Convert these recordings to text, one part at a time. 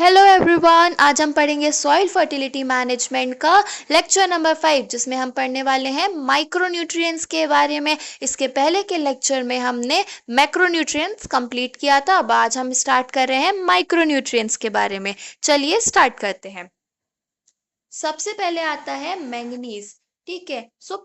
Hello everyone, आज हम पढ़ेंगे सॉइल फर्टिलिटी मैनेजमेंट का लेक्चर नंबर 5, जिसमें हम पढ़ने वाले हैं माइक्रोन्यूट्रिएंट्स के बारे में। इसके पहले के लेक्चर में हमने मैक्रोन्यूट्रिएंट्स कंप्लीट किया था। अब आज हम स्टार्ट कर रहे हैं माइक्रोन्यूट्रिएंट्स के बारे में। चलिए स्टार्ट करते हैं। सबसे पहले आता है मैंगनीज। ठीक है, सो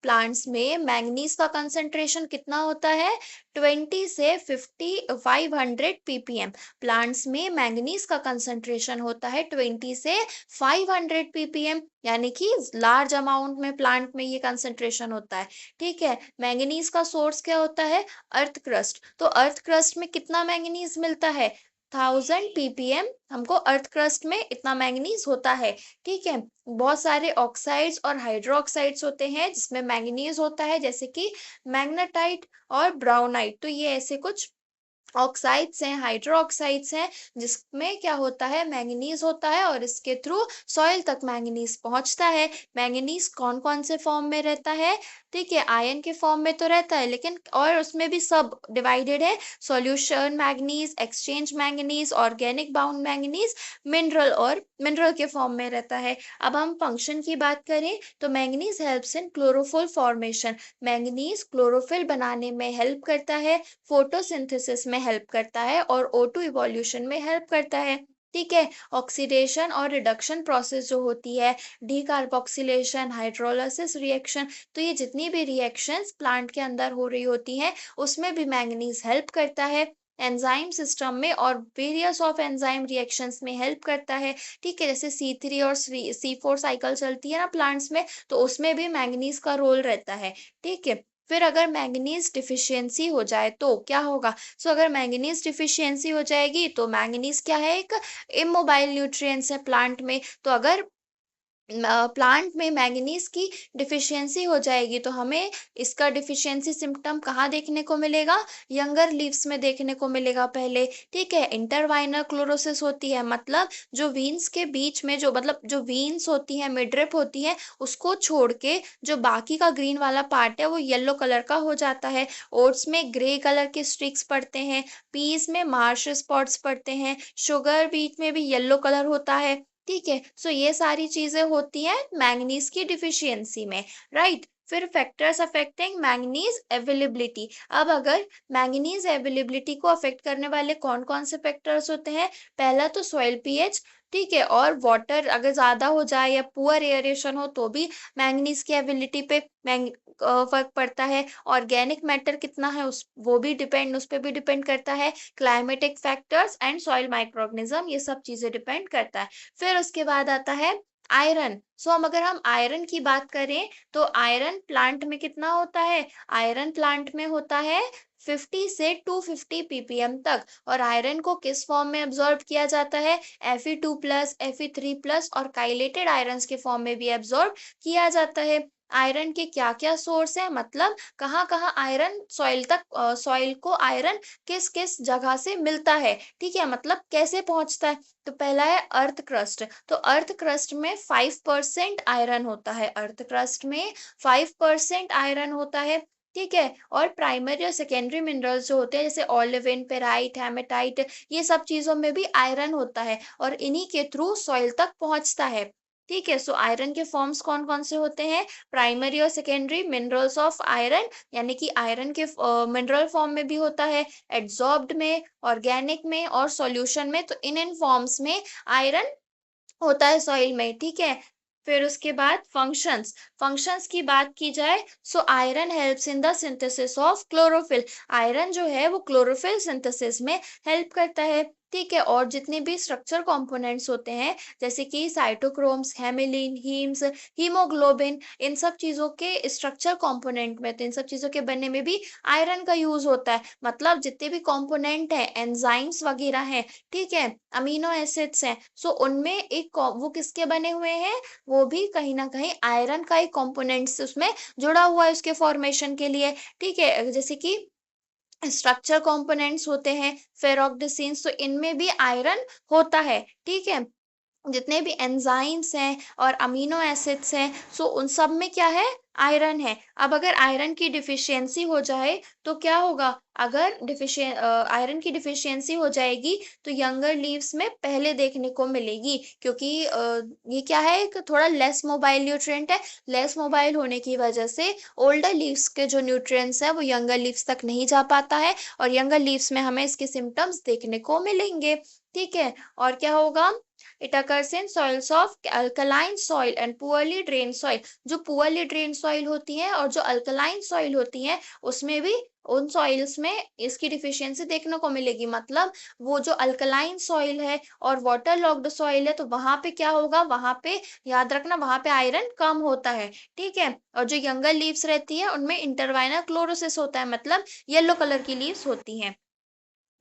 प्लांट्स में मैंगनीज का कंसंट्रेशन कितना होता है? 20 से 500 ppm। प्लांट्स में मैंगनीज का कंसंट्रेशन होता है 20 से 500 ppm, यानी कि लार्ज अमाउंट में प्लांट में ये कंसंट्रेशन होता है। ठीक है, मैंगनीज का सोर्स क्या होता है? Earth crust. तो अर्थ क्रस्ट में कितना मैंगनीज मिलता है? 1000 ppm हमको अर्थ क्रस्ट में इतना मैंगनीज होता है। ठीक है, बहुत सारे ऑक्साइड्स और हाइड्रोक्साइड्स होते हैं जिसमें मैंगनीज होता है, जैसे कि मैग्नेटाइट और ब्राउनाइट। तो ये ऐसे कुछ ऑक्साइड्स हैं, हाइड्रो ऑक्साइड्स हैं, जिसमें क्या होता है? मैंगनीज होता है, और इसके थ्रू सॉइल तक मैंगनीज पहुंचता है। मैंगनीज कौन कौन से फॉर्म में रहता है? ठीक है, आयन के फॉर्म में तो रहता है, लेकिन और उसमें भी सब डिवाइडेड है: solution manganese, exchange manganese, organic bound manganese, mineral और मिनरल के फॉर्म में रहता है। अब हम फंक्शन की बात करें तो manganese helps in chlorophyll formation. Manganese chlorophyll बनाने में हेल्प करता है, फोटोसिंथेसिस में हेल्प करता है, और O2 इवोल्यूशन में हेल्प करता है। ठीक है, ऑक्सीडेशन और रिडक्शन प्रोसेस जो होती है, डीकार्बोक्सिलेशन, हाइड्रोलाइसिस रिएक्शन, तो ये जितनी भी रिएक्शंस प्लांट के अंदर हो रही होती हैं, उसमें भी मैंगनीज हेल्प करता है। एंजाइम सिस्टम में और वेरियस ऑफ एंजाइम रिएक्शंस में हेल्प करता है। ठीक है, जैसे C3 और C4 साइकिल चलती है ना प्लांट्स में, तो उसमें भी मैंगनीज का रोल रहता है। ठीक है, फिर अगर मैंगनीज डिफिशियंसी हो जाए तो क्या होगा? सो अगर मैंगनीज डिफिशियंसी हो जाएगी तो मैंगनीज क्या है? एक इमोबाइल न्यूट्रिएंट्स है प्लांट में। तो अगर प्लांट में मैंगनीज की डिफिशियंसी हो जाएगी तो हमें इसका डिफिशियंसी सिम्टम कहाँ देखने को मिलेगा? यंगर लीव्स में देखने को मिलेगा पहले। ठीक है, इंटरवाइनर क्लोरोसिस होती है, मतलब जो वीन्स के बीच में जो वीन्स होती है, मिडरिप होती है, उसको छोड़ के जो बाकी का ग्रीन वाला पार्ट है वो येलो कलर का हो जाता है। ओट्स में ग्रे कलर के स्ट्रिक्स पड़ते हैं, पीस में मार्श स्पॉट्स पड़ते हैं, शुगर बीट में भी येलो कलर होता है। ठीक है, सो ये सारी चीजें होती हैं मैंगनीज की डिफिशियंसी में, राइट। फिर फैक्टर्स अफेक्टिंग मैंगनीज अवेलेबिलिटी। अब अगर मैंगनीज अवेलेबिलिटी को अफेक्ट करने वाले कौन कौन से फैक्टर्स होते हैं? पहला तो सॉइल पीएच। ठीक है, और वाटर अगर ज्यादा हो जाए या पुअर एयरेशन हो तो भी मैंगनीज की एबिलिटी पे फर्क पड़ता है। ऑर्गेनिक मैटर कितना है उस पे भी डिपेंड करता है। Climatic factors and soil microorganism, ये सब चीजें डिपेंड करता है। फिर उसके बाद आता है आयरन। सो अगर हम आयरन की बात करें तो आयरन प्लांट में कितना होता है? आयरन प्लांट में होता है 50 से 250 ppm तक। और आयरन को किस फॉर्म में एब्जॉर्ब किया जाता है? Fe2+, Fe3+ और काइलेटेड आयरन्स के फॉर्म में भी एब्जॉर्ब किया जाता है। आयरन के क्या क्या सोर्स है, मतलब कहाँ कहाँ आयरन सॉइल को आयरन किस किस जगह से मिलता है? ठीक है, मतलब कैसे पहुंचता है? तो पहला है अर्थ क्रस्ट। तो अर्थ क्रस्ट में 5% आयरन होता है। अर्थ क्रस्ट में 5% आयरन होता है। ठीक है, और प्राइमरी और सेकेंडरी मिनरल्स जो होते हैं, जैसे ओलिविन, पेराइट, हेमेटाइट, ये सब चीजों में भी आयरन होता है, और इन्हीं के थ्रू सॉइल तक पहुंचता है। ठीक है, सो आयरन के फॉर्म्स कौन कौन से होते हैं? प्राइमरी और सेकेंडरी मिनरल्स ऑफ आयरन, यानी कि आयरन के मिनरल फॉर्म में भी होता है, एड्सॉर्ब्ड में, ऑर्गेनिक में और सॉल्यूशन में। तो इन फॉर्म्स में आयरन होता है सॉइल में। ठीक है, फिर उसके बाद फंक्शंस की बात की जाए, so iron helps in the synthesis of chlorophyll. Iron जो है वो क्लोरोफिल सिंथेसिस में हेल्प करता है। ठीक है, और जितने भी स्ट्रक्चर कंपोनेंट्स होते हैं, जैसे कि साइटोक्रोम्स, हेमिलिन, हीम्स, हीमोग्लोबिन, इन सब चीजों के स्ट्रक्चर कंपोनेंट में, तो इन सब चीजों के बनने में भी आयरन का यूज होता है। मतलब जितने भी कंपोनेंट हैं, एंजाइम्स वगैरह हैं, ठीक है, अमीनो एसिड्स हैं, सो उनमें वो किसके बने हुए हैं? वो भी कहीं ना कहीं आयरन का एक कंपोनेंट्स उसमें जुड़ा हुआ है उसके फॉर्मेशन के लिए। ठीक है, जैसे कि स्ट्रक्चर कंपोनेंट्स होते हैं फेरोक्सिन्स, तो इनमें भी आयरन होता है। ठीक है, जितने भी एंजाइम्स हैं और अमीनो एसिड्स हैं, सो उन सब में क्या है? आयरन है। अब अगर आयरन की डिफिशियंसी हो जाए तो क्या होगा? अगर आयरन की डिफिशियंसी हो जाएगी तो यंगर लीव्स में पहले देखने को मिलेगी, क्योंकि ये क्या है, एक थोड़ा लेस मोबाइल न्यूट्रिएंट है। लेस मोबाइल होने की वजह से ओल्डर लीव्स के जो न्यूट्रिएंट्स है वो यंगर लीव्स तक नहीं जा पाता है, और यंगर लीव्स में हमें इसके सिम्टम्स देखने को मिलेंगे। ठीक है, और क्या होगा? It occurs in soils of alkaline soil and poorly drain soil. जो पुअरली ड्रेन सॉइल होती है और जो अल्कलाइन सॉइल होती है उसमें भी, उन सॉइल्स में इसकी डिफिशियंसी देखने को मिलेगी। मतलब वो जो अल्कलाइन सॉइल है और वाटर लॉक्ड सॉइल है तो वहां पे क्या होगा? वहां पे याद रखना, वहां पे आयरन कम होता है। ठीक है, और जो यंगर लीव्स रहती है उनमें इंटरवाइनल क्लोरोसिस होता है, मतलब येलो कलर की लीव्स होती हैं।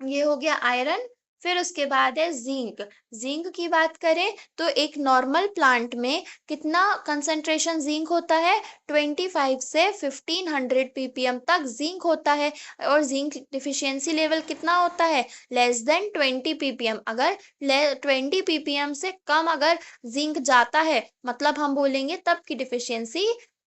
ये हो गया आयरन। फिर उसके बाद है जिंक। जिंक की बात करें तो एक नॉर्मल प्लांट में कितना कंसंट्रेशन जिंक होता है? 25 से 1500 ppm तक जिंक होता है। और जिंक डिफिशियंसी लेवल कितना होता है? Less than 20 ppm। अगर 20 ppm से कम अगर जिंक जाता है, मतलब हम बोलेंगे तब की डिफिशियंसी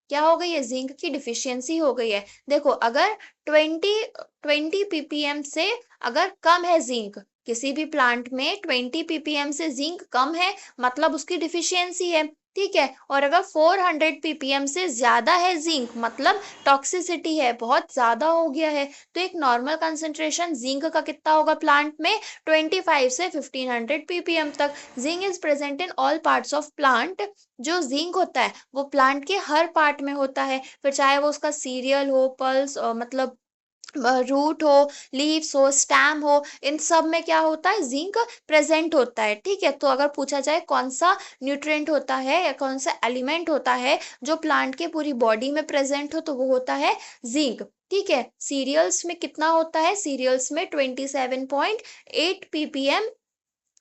क्या हो गई है? जिंक की डिफिशियंसी हो गई है। देखो, अगर 20 ppm से अगर कम है जिंक, किसी भी प्लांट में 20 ppm से जिंक कम है, मतलब उसकी डिफिशियंसी है। ठीक है, और अगर 400 ppm से ज्यादा है जिंक, मतलब टॉक्सिसिटी है, बहुत ज्यादा हो गया है। तो एक नॉर्मल कंसेंट्रेशन जिंक का कितना होगा प्लांट में? 25 से 1500 ppm तक। Zinc is present in all parts of plant. जो जिंक होता है वो प्लांट के हर पार्ट में होता है, फिर चाहे वो उसका सीरियल हो, पल्स, मतलब रूट हो, लीव्स हो, स्टैम हो, इन सब में क्या होता है? जिंक प्रेजेंट होता है। ठीक है, तो अगर पूछा जाए कौन सा न्यूट्रिएंट होता है या कौन सा एलिमेंट होता है जो प्लांट के पूरी बॉडी में प्रेजेंट हो, तो वो होता है जिंक। ठीक है, सीरियल्स में कितना होता है? सीरियल्स में 27.8 ppm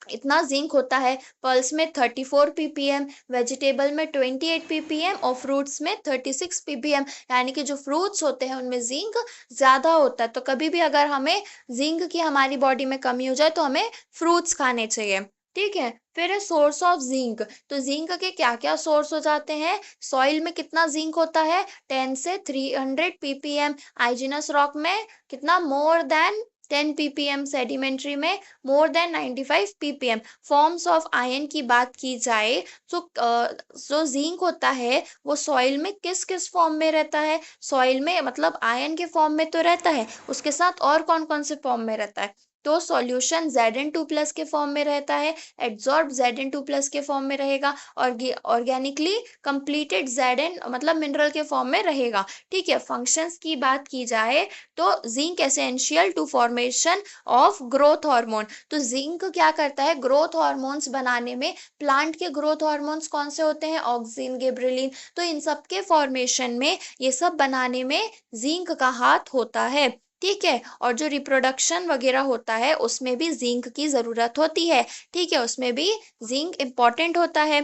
इतना जिंक होता है। पल्स में 34 ppm, वेजिटेबल में 28 ppm और फ्रूट्स में 36 ppm। यानी कि जो फ्रूट्स होते हैं उनमें जिंक ज्यादा होता है। तो कभी भी अगर हमें जिंक की हमारी बॉडी में कमी हो जाए तो हमें फ्रूट्स खाने चाहिए। ठीक है, फिर है सोर्स ऑफ जिंक। तो जिंक के क्या क्या सोर्स हो जाते हैं? सॉइल में कितना जिंक होता है? 10 से 300 ppm। आइजिनस रॉक में कितना? More than 10 ppm। सेडिमेंट्री में more than 95 ppm। Forms of ion की बात की जाए तो जो जिंक होता है वो सॉइल में किस किस फॉर्म में रहता है? सॉइल में मतलब आयन के फॉर्म में तो रहता है, उसके साथ और कौन कौन से फॉर्म में रहता है? तो सॉल्यूशन Zn2+ के फॉर्म में रहता है, एड्सॉर्ब Zn2+ के फॉर्म में रहेगा, और ऑर्गेनिकली कंप्लीटेड Zn मतलब मिनरल के फॉर्म में रहेगा। ठीक है, फंक्शंस की बात की जाए तो zinc essential to formation of growth hormone. तो जिंक क्या करता है? ग्रोथ हार्मोन्स बनाने में। प्लांट के ग्रोथ हार्मोन्स कौन से होते हैं? Auxin, gibberellin. तो इन सब के फॉर्मेशन में, ये सब बनाने में जिंक का हाथ होता है। ठीक है, और जो रिप्रोडक्शन वगैरह होता है उसमें भी जिंक की जरूरत होती है। ठीक है, उसमें भी जिंक इंपॉर्टेंट होता है।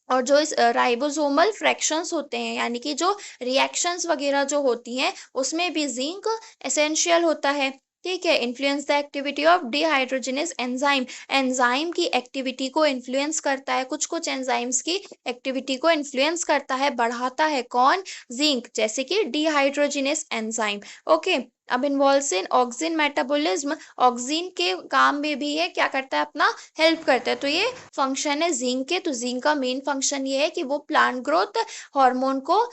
और जो इस राइबोसोमल फ्रैक्शंस होते हैं, यानी कि जो रिएक्शंस वगैरह जो होती हैं उसमें भी जिंक एसेंशियल होता है। ठीक है, influence the activity of dehydrogenase enzyme. Enzyme की एक्टिविटी को इन्फ्लुएंस करता है, कुछ कुछ एंजाइम्स की एक्टिविटी को इन्फ्लुएंस करता है, बढ़ाता है। कौन? जिंक, जैसे कि डिहाइड्रोजनेस एंजाइम। ओके, अब इन्वॉल्व्स इन ऑक्सिन मेटाबॉलिज्म। ऑक्सिन के काम में भी ये क्या करता है? अपना हेल्प करता है। तो ये फंक्शन है जिंक के। तो जिंक का मेन फंक्शन ये है कि वो प्लांट ग्रोथ हार्मोन को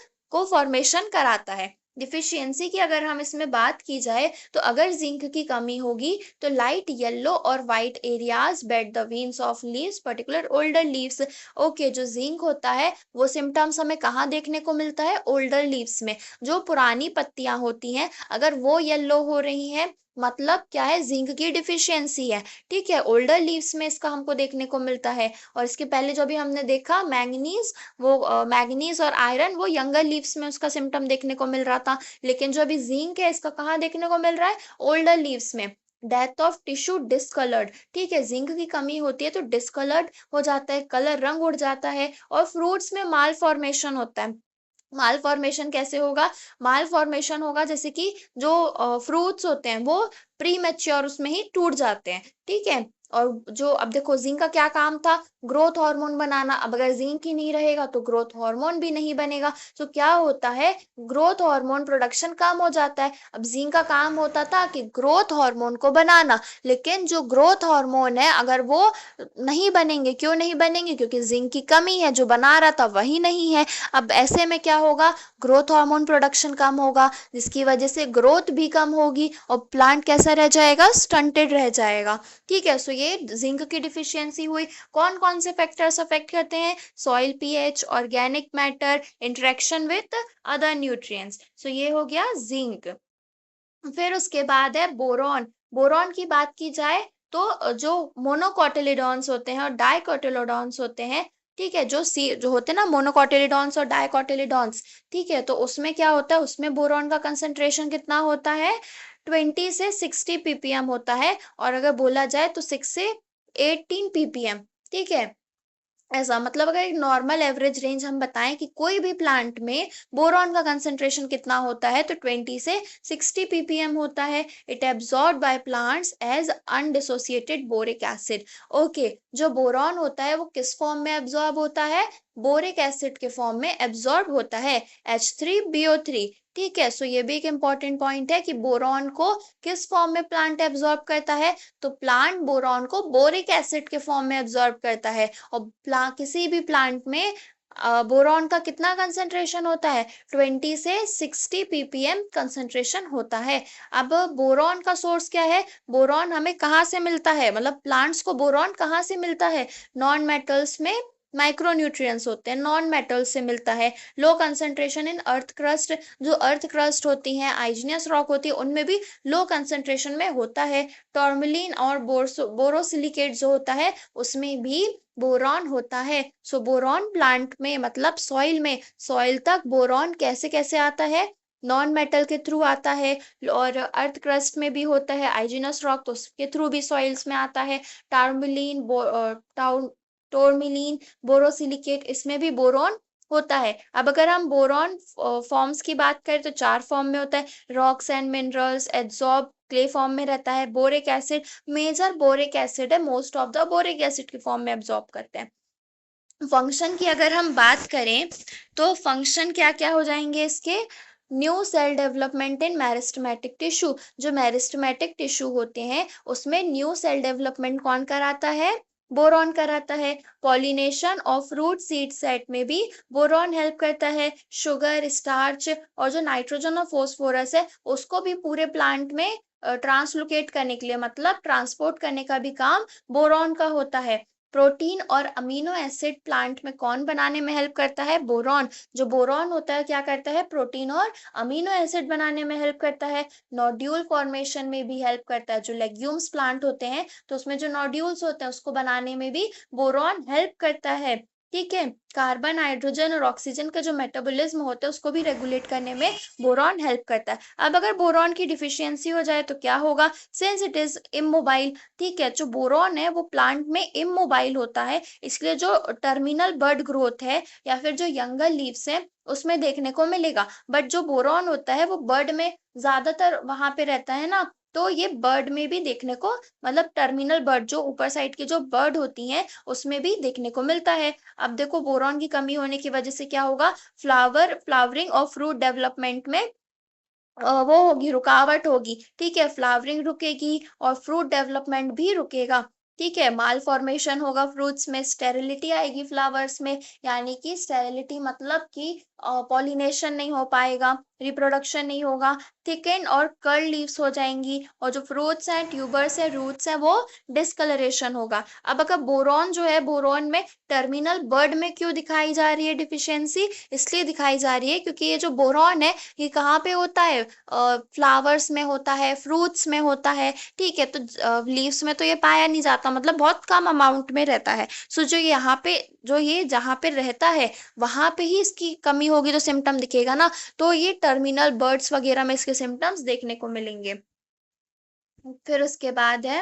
फॉर्मेशन कराता है। डिफिशियंसी की अगर हम इसमें बात की जाए तो अगर जिंक की कमी होगी तो लाइट येलो और white areas bed the veins of leaves, particular older leaves. Okay, जो जिंक होता है वो सिम्टम्स हमें कहाँ देखने को मिलता है? ओल्डर लीव्स में। जो पुरानी पत्तियां होती हैं अगर वो येलो हो रही हैं, मतलब क्या है? जिंक की डिफिशियंसी है। ठीक है, ओल्डर लीव्स में इसका हमको देखने को मिलता है। और इसके पहले जो भी हमने देखा मैंगनीज, वो मैंगनीज और आयरन वो यंगर लीव्स में उसका सिम्टम देखने को मिल रहा था। लेकिन जो अभी जिंक है इसका कहाँ देखने को मिल रहा है? ओल्डर लीव्स में। Death of tissue discoloured. ठीक है, जिंक की कमी होती है तो डिस्कलर्ड हो जाता है, कलर रंग उड़ जाता है। और फ्रूट्स में माल फॉर्मेशन होता है। माल फॉर्मेशन कैसे होगा? माल फॉर्मेशन होगा जैसे कि जो फ्रूट्स होते हैं वो प्री मैच्योर उसमें ही टूट जाते हैं, ठीक है। और जो अब देखो जिंक का क्या काम था, ग्रोथ हार्मोन बनाना। अब अगर जिंक ही नहीं रहेगा तो ग्रोथ हार्मोन भी नहीं बनेगा। तो क्या होता है, ग्रोथ हार्मोन प्रोडक्शन कम हो जाता है। अब जिंक का काम होता था कि ग्रोथ हार्मोन को बनाना, लेकिन जो ग्रोथ हार्मोन है अगर वो नहीं बनेंगे, क्यों नहीं बनेंगे, क्योंकि जिंक की कमी है, जो बना रहा था वही नहीं है। अब ऐसे में क्या होगा, ग्रोथ हार्मोन प्रोडक्शन कम होगा, जिसकी वजह से ग्रोथ भी कम होगी और प्लांट कैसा रह जाएगा, स्टंटेड रह जाएगा, ठीक है। सो ये जिंक की डिफिशियंसी हुई। कौन कौन से फैक्टर्स अफेक्ट करते हैं, soil pH, organic matter, interaction with other nutrients. So ये हो गया जिंक। फिर उसके बाद है बोरॉन। बोरॉन की बात की जाए तो जो मोनोकोटिलिडॉन्स होते हैं और डाइकोटिलिडॉन्स होते हैं, ठीक है, जो होते हैं ना मोनोकोटिलिडॉन्स और डाइकोटिलिडॉन्स, ठीक है, तो उसमें क्या होता है, उसमें बोरॉन का कंसंट्रेशन कितना होता है, 20 से 60 ppm होता है। और अगर बोला जाए तो 6 से 18 ppm, ठीक है। ऐसा मतलब अगर एक नॉर्मल एवरेज रेंज हम बताएं कि कोई भी प्लांट में बोरॉन का कंसंट्रेशन कितना होता है, तो 20 से 60 ppm होता है। It absorb by plants as undissociated boric acid. Okay, जो बोरॉन होता है वो किस फॉर्म में एब्जॉर्ब होता है, बोरिक एसिड के फॉर्म में एब्जॉर्ब होता है, H3BO3, ठीक है। सो ये भी एक इंपॉर्टेंट पॉइंट है कि बोरॉन को किस फॉर्म में प्लांट एब्जॉर्ब करता है, तो प्लांट बोरॉन को बोरिक एसिड के फॉर्म में एब्जॉर्ब करता है। और किसी भी प्लांट में बोरॉन का कितना कंसंट्रेशन होता है, 20 से 60 ppm कंसंट्रेशन होता है। अब बोरॉन का सोर्स क्या है, बोरॉन हमें कहाँ से मिलता है, मतलब प्लांट्स को बोरॉन कहाँ से मिलता है, नॉन मेटल्स में माइक्रोन्यूट्रिएंट्स होते हैं, नॉन मेटल्स से मिलता है। Low concentration in earth crust, जो अर्थ क्रस्ट होती हैं, आइजनियस रॉक होती है, उनमें भी लो कंसंट्रेशन में होता है। टॉर्मलिन और बोरोसिलिकेट जो होता है उसमें भी बोरॉन होता है। सो बोरॉन प्लांट में मतलब सॉइल में, सॉइल तक बोरॉन कैसे कैसे आता है, नॉन मेटल के थ्रू आता है। और अर्थ क्रस्ट में भी होता है, आइजिनस रॉक, तो उसके थ्रू भी सॉइल्स में आता है। टार्मिलिन टोरमिलीन, बोरोसिलिकेट, इसमें भी बोरॉन होता है। अब अगर हम बोरॉन फॉर्म्स की बात करें तो 4 फॉर्म में होता है, rocks and minerals, adsorb clay form में रहता है, boric acid, major boric acid है, most of the boric acid के फॉर्म में एब्जॉर्ब करते हैं। फंक्शन की अगर हम बात करें तो फंक्शन क्या क्या हो जाएंगे इसके, new cell development in meristematic tissue. जो मेरिस्टेमेटिक टिश्यू होते हैं उसमें न्यू सेल डेवलपमेंट कौन कराता है, बोरॉन कराता है। पॉलिनेशन और फ्रूट सीड सेट में भी बोरॉन हेल्प करता है। शुगर, स्टार्च और जो नाइट्रोजन और फोस्फोरस है उसको भी पूरे प्लांट में ट्रांसलोकेट करने के लिए, मतलब ट्रांसपोर्ट करने का भी काम बोरॉन का होता है। प्रोटीन और अमीनो एसिड प्लांट में कौन बनाने में हेल्प करता है, बोरॉन। जो बोरॉन होता है क्या करता है, प्रोटीन और अमीनो एसिड बनाने में हेल्प करता है। नोड्यूल फॉर्मेशन में भी हेल्प करता है। जो लेग्यूम्स प्लांट होते हैं तो उसमें जो नोड्यूल्स होते हैं उसको बनाने में भी बोरॉन हेल्प करता है, ठीक है। कार्बन, हाइड्रोजन और ऑक्सीजन का जो मेटाबॉलिज्म होता है उसको भी रेगुलेट करने में बोरॉन हेल्प करता है। अब अगर बोरॉन की डिफिशियंसी हो जाए तो क्या होगा, सिंस इट इज इमोबाइल, ठीक है, जो बोरॉन है वो प्लांट में इमोबाइल होता है, इसलिए जो टर्मिनल बर्ड ग्रोथ है या फिर जो यंगर लीव्स है उसमें देखने को मिलेगा। बट जो बोरॉन होता है वो बर्ड में ज्यादातर वहां पे रहता है ना, तो ये बर्ड में भी देखने को, मतलब टर्मिनल बर्ड जो ऊपर साइड की जो बर्ड होती हैं उसमें भी देखने को मिलता है। अब देखो बोरॉन की कमी होने की वजह से क्या होगा, फ्लावरिंग और फ्रूट डेवलपमेंट में वो होगी, रुकावट होगी, ठीक है। फ्लावरिंग रुकेगी और फ्रूट डेवलपमेंट भी रुकेगा, ठीक है। माल फॉर्मेशन होगा फ्रूट्स में, स्टेरिलिटी आएगी फ्लावर्स में, यानी कि स्टेरिलिटी मतलब कि पॉलिनेशन नहीं हो पाएगा, रिप्रोडक्शन नहीं होगा। थिकन और कर्ल लीव्स हो जाएंगी और जो फ्रूट्स हैं, ट्यूबर्स है, रूट्स है, वो डिस्कलरेशन होगा। अब अगर बोरॉन जो है, बोरॉन में टर्मिनल बर्ड में क्यों दिखाई जा रही है डिफिशियंसी, इसलिए दिखाई जा रही है क्योंकि ये जो बोरॉन है ये कहाँ पे होता है, फ्लावर्स में होता है, फ्रूट्स में होता है, ठीक है। तो लीव्स में तो ये पाया नहीं जाता, मतलब बहुत कम अमाउंट में रहता है। सो जो यहाँ पे, जो ये जहाँ पे रहता है वहां पे ही इसकी कमी होगी तो सिम्टम दिखेगा ना, तो ये टर्मिनल बर्ड्स वगैरह में इसके सिम्टम्स देखने को मिलेंगे। फिर उसके बाद है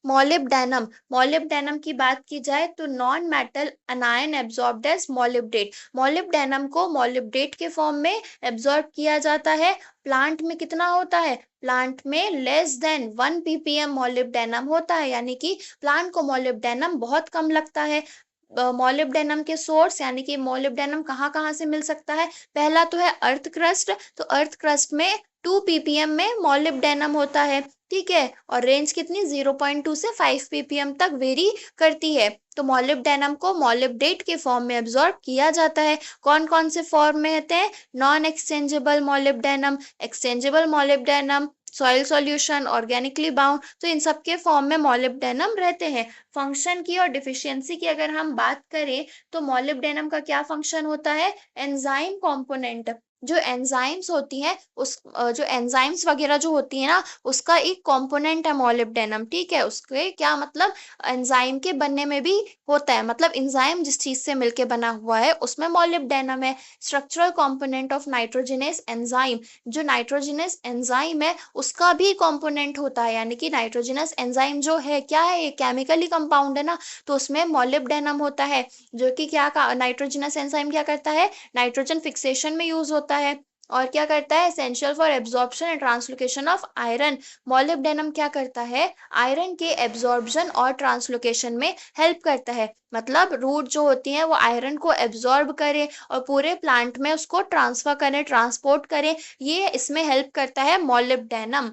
मोलिब्डेनम, मोलिब्डेनम की बात की जाए तो non metal anion absorbed as molybdate. Molybdenum को मोलिब्डेट के फॉर्म में एब्जॉर्ब किया जाता है। प्लांट में कितना होता है? प्लांट में लेस देन 1 ppm मोलिब्डेनम होता है, यानी कि प्लांट को मोलिब्डेनम बहुत कम लगता है। मोलिब्डेनम के सोर्स यानी कि मोलिब्डेनम कहाँ कहाँ से मिल सकता है? पहला तो है अर्थ क्रस्ट, तो अर्थ क्रस्ट में 2 ppm में मोलिब्डेनम होता है, ठीक है। और रेंज कितनी? 0.2 से 5 ppm तक वेरी करती है। तो मोलिब्डेनम को मोलिब्डेट के फॉर्म में एब्जॉर्ब किया जाता है। कौन कौन से फॉर्म में होते हैं? Non exchangeable molybdenum, exchangeable molybdenum, soil solution, organically bound, तो इन सब के फॉर्म में मोलिब्डेनम रहते हैं। फंक्शन की और डिफिशियंसी की अगर हम बात करें तो मोलिब्डेनम का क्या फंक्शन होता है? एंजाइम कंपोनेंट, जो एंजाइम्स होती हैं जो एंजाइम्स वगैरह जो होती है ना, उसका एक कंपोनेंट है मोलिब्डेनम, ठीक है। उसके क्या मतलब? एंजाइम के बनने में भी होता है, मतलब एंजाइम जिस चीज से मिलके बना हुआ है उसमें मोलिब्डेनम है। Structural component of nitrogenous enzyme, जो नाइट्रोजनस एंजाइम है उसका भी कंपोनेंट होता है, यानी कि नाइट्रोजनस एंजाइम जो है क्या है? ये केमिकली कंपाउंड है ना, तो उसमें मोलिब्डेनम होता है। जो कि क्या नाइट्रोजनस एंजाइम क्या करता है? नाइट्रोजन फिक्सेशन में यूज होता है। और क्या करता है? Essential for absorption and translocation of iron. Molybdenum क्या करता है? आयरन के एब्जॉर्प्शन और ट्रांसलोकेशन में हेल्प करता है, मतलब रूट जो होती है वो आयरन को एब्जॉर्ब करे और पूरे प्लांट में उसको ट्रांसफर करे, ट्रांसपोर्ट करे, ये इसमें हेल्प करता है मोलिब्डेनम।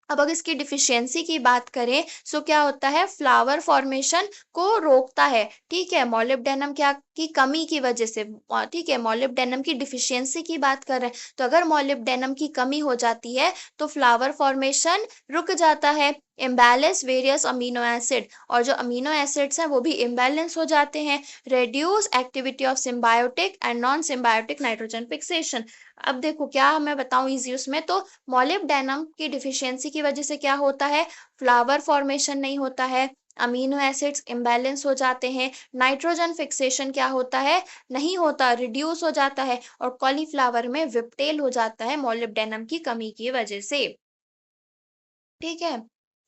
अब अगर इसकी डिफिशियंसी की बात करें तो क्या होता है? फ्लावर फॉर्मेशन को रोकता है, ठीक है, मोलिब्डेनम क्या की कमी की वजह से, ठीक है। मोलिब्डेनम की डिफिशियंसी की बात कर रहे हैं तो अगर मोलिब्डेनम की कमी हो जाती है तो फ्लावर फॉर्मेशन रुक जाता है। इम्बैलेंस वेरियस अमीनो एसिड, और जो अमीनो एसिड्स हैं वो भी इम्बैलेंस हो जाते हैं। Reduce activity of symbiotic and non symbiotic nitrogen fixation. अब देखो क्या मैं बताऊं इजी उसमें, तो मोलिब्डेनम की डिफिशियंसी की वजह से क्या होता है? फ्लावर फॉर्मेशन नहीं होता है, अमीनो एसिड्स इम्बैलेंस हो जाते हैं, नाइट्रोजन फिक्सेशन क्या होता है? नहीं होता, रिड्यूस हो जाता है, और कॉलीफ्लावर में विप्टेल हो जाता है मोलिब्डेनम की कमी की वजह से, ठीक है।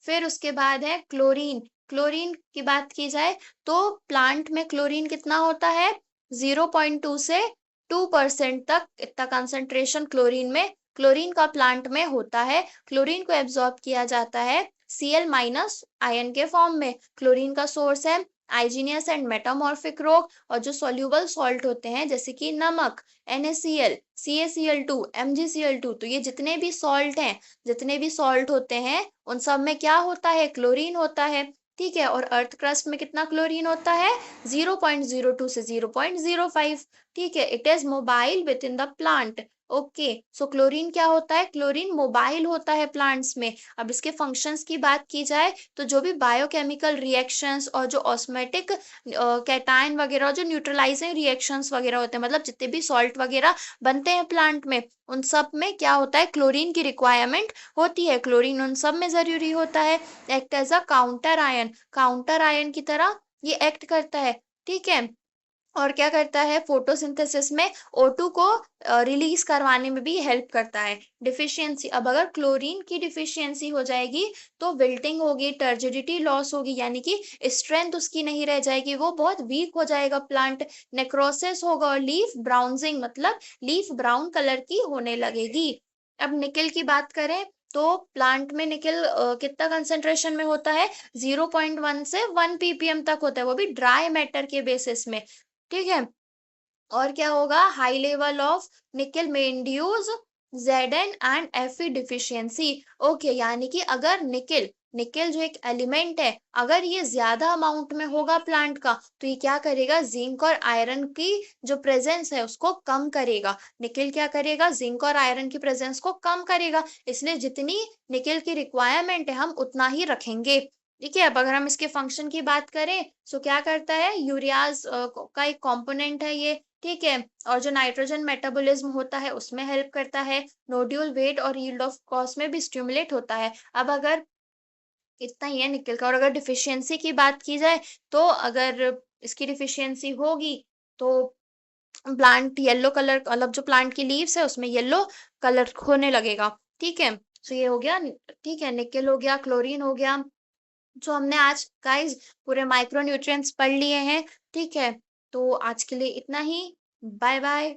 फिर उसके बाद है क्लोरीन। क्लोरीन की बात की जाए तो प्लांट में क्लोरीन कितना होता है? 0.2 से 2% तक इतना कंसंट्रेशन क्लोरीन में, क्लोरीन का प्लांट में होता है। क्लोरीन को एब्जॉर्ब किया जाता है Cl- आयन के फॉर्म में। क्लोरीन का सोर्स है आइजीनियस एंड मेटामॉर्फिक रॉक, और जो सॉल्यूबल सॉल्ट होते हैं जैसे कि नमक, NaCl, CaCl2, MgCl2, तो ये जितने भी सॉल्ट हैं, जितने भी सॉल्ट होते हैं उन सब में क्या होता है? क्लोरीन होता है, ठीक है। और अर्थ क्रस्ट में कितना क्लोरीन होता है? 0.02 से 0.05, ठीक है। It is mobile with in the plant. Okay, so chlorine क्या होता है? क्लोरीन मोबाइल होता है प्लांट्स में। अब इसके फंक्शंस की बात की जाए तो जो भी बायोकेमिकल रिएक्शंस और जो ऑस्मेटिक कैटायन वगैरह, जो न्यूट्रलाइजिंग रिएक्शंस वगैरह होते हैं, मतलब जितने भी सॉल्ट वगैरह बनते हैं प्लांट में, उन सब में क्या होता है? क्लोरीन की रिक्वायरमेंट होती है। क्लोरीन उन सब में जरूरी होता है। Act as a counter ion, counter ion की तरह ये एक्ट करता है, ठीक है। और क्या करता है? फोटोसिंथेसिस में O2 को रिलीज करवाने में भी हेल्प करता है। डिफिशियंसी, अब अगर क्लोरीन की डिफिशियंसी हो जाएगी तो विल्टिंग होगी, टर्जिडिटी लॉस होगी, यानी कि स्ट्रेंथ उसकी नहीं रह जाएगी, वो बहुत वीक हो जाएगा प्लांट। नेक्रोसिस होगा और लीफ ब्राउनजिंग, मतलब लीफ ब्राउन कलर की होने लगेगी। अब निकेल की बात करें तो प्लांट में निकेल कितना कंसेंट्रेशन में होता है? 0.1 से 1 ppm तक होता है, वो भी ड्राई मैटर के बेसिस में, ठीक है। और क्या होगा? हाई लेवल ऑफ निकेल में induce Zn and Fe deficiency. Okay, यानी कि अगर निकेल, निकेल जो एक एलिमेंट है, अगर ये ज्यादा अमाउंट में होगा प्लांट का तो ये क्या करेगा? जिंक और आयरन की जो प्रेजेंस है उसको कम करेगा। निकेल क्या करेगा? जिंक और आयरन की प्रेजेंस को कम करेगा, इसलिए जितनी निकेल की रिक्वायरमेंट है हम उतना ही रखेंगे, ठीक है। अब अगर हम इसके फंक्शन की बात करें तो क्या करता है? यूरियाज का एक कंपोनेंट है ये, ठीक है। और जो नाइट्रोजन मेटाबॉलिज्म होता है उसमें हेल्प करता है। नोड्यूल वेट और यील्ड ऑफ कॉस्ट में भी स्टिमुलेट होता है। अब अगर इतना ही है निकल का, और अगर डिफिशियंसी की बात की जाए तो अगर इसकी डिफिशियंसी होगी तो प्लांट येलो कलर, मतलब जो प्लांट की लीव्स है उसमें येलो कलर होने लगेगा, ठीक है। तो ये हो गया, ठीक है, निकेल हो गया, क्लोरीन हो गया, जो हमने आज गाइस पूरे माइक्रो न्यूट्रिएंट्स पढ़ लिए हैं, ठीक है? तो आज के लिए इतना ही। Bye bye.